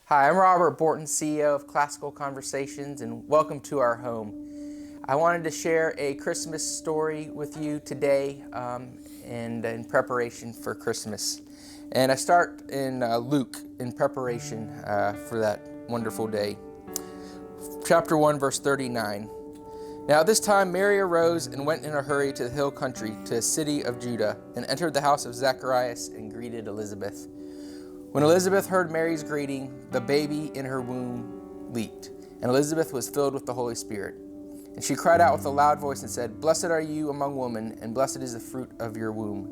Hi, I'm Robert Bortins, CEO of Classical Conversations, and welcome to our home. I wanted to share a Christmas story with you today and in preparation for Christmas. And I start in Luke in preparation for that wonderful day. Chapter 1, verse 39. Now at this time Mary arose and went in a hurry to the hill country, to a city of Judah, and entered the house of Zacharias and greeted Elizabeth. When Elizabeth heard Mary's greeting, the baby in her womb leaped, and Elizabeth was filled with the Holy Spirit. And she cried out with a loud voice and said, "Blessed are you among women, and blessed is the fruit of your womb.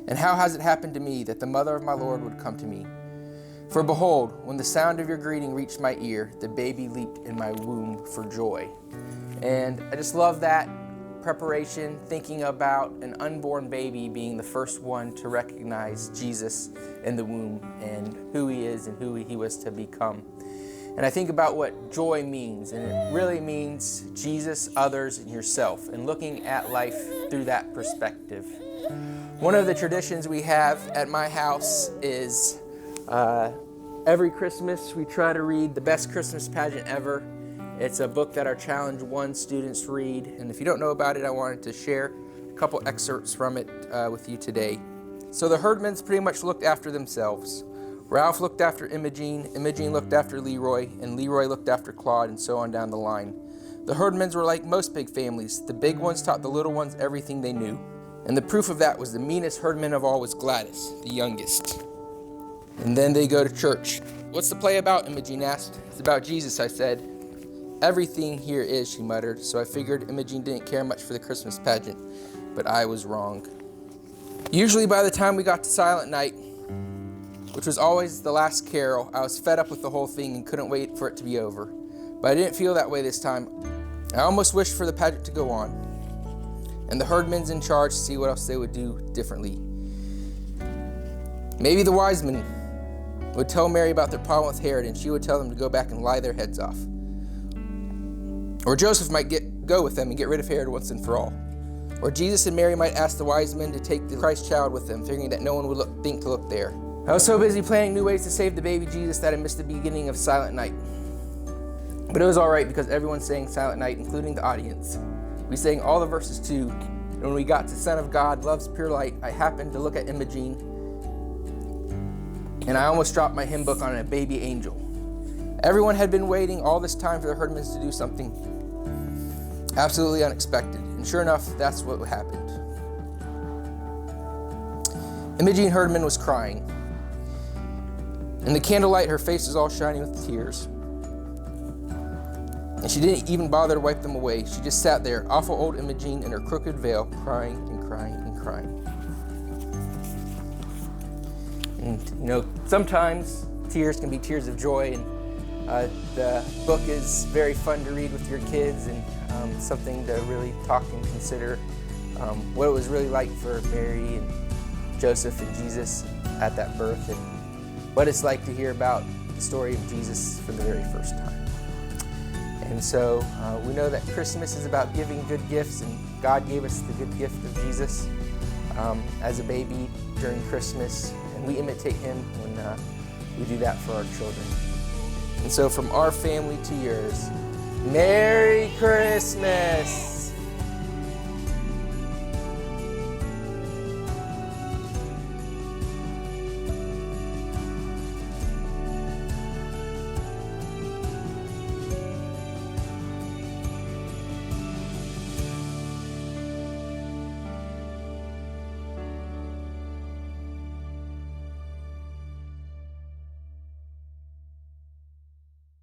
And how has it happened to me that the mother of my Lord would come to me? For behold, when the sound of your greeting reached my ear, the baby leaped in my womb for joy." And I just love that preparation, thinking about an unborn baby being the first one to recognize Jesus in the womb and who he is and who he was to become. And I think about what joy means, and it really means Jesus, others, and yourself, and looking at life through that perspective. One of the traditions we have at my house is every Christmas we try to read the best Christmas pageant ever. It's a book that our Challenge 1 students read, and if you don't know about it, I wanted to share a couple excerpts from it with you today. So the Herdmans pretty much looked after themselves. Ralph looked after Imogene, Imogene looked after Leroy, and Leroy looked after Claude, and so on down the line. The Herdmans were like most big families. The big ones taught the little ones everything they knew. And the proof of that was the meanest herdman of all was Gladys, the youngest. And then they go to church. "What's the play about?" Imogene asked. "It's about Jesus," I said. "Everything here is," she muttered, so I figured Imogene didn't care much for the Christmas pageant, but I was wrong. Usually by the time we got to Silent Night, which was always the last carol, I was fed up with the whole thing and couldn't wait for it to be over. But I didn't feel that way this time. I almost wished for the pageant to go on, and the herdmen's in charge to see what else they would do differently. Maybe the wise men would tell Mary about their problem with Herod, and she would tell them to go back and lie their heads off. Or Joseph might go with them and get rid of Herod once and for all. Or Jesus and Mary might ask the wise men to take the Christ child with them, figuring that no one would think to look there. I was so busy planning new ways to save the baby Jesus that I missed the beginning of Silent Night. But it was all right because everyone sang Silent Night, including the audience. We sang all the verses too. And when we got to Son of God, Love's Pure Light, I happened to look at Imogene, and I almost dropped my hymn book on a baby angel. Everyone had been waiting all this time for the herdmans to do something absolutely unexpected. And sure enough, that's what happened. Imogene Herdman was crying. In the candlelight, her face was all shiny with tears. And she didn't even bother to wipe them away. She just sat there, awful old Imogene in her crooked veil, crying and crying and crying. And, sometimes tears can be tears of joy, and the book is very fun to read with your kids, and something to really talk and consider what it was really like for Mary and Joseph and Jesus at that birth, and what it's like to hear about the story of Jesus for the very first time. And so we know that Christmas is about giving good gifts, and God gave us the good gift of Jesus as a baby during Christmas, and we imitate him when we do that for our children. And so from our family to yours, Merry Christmas!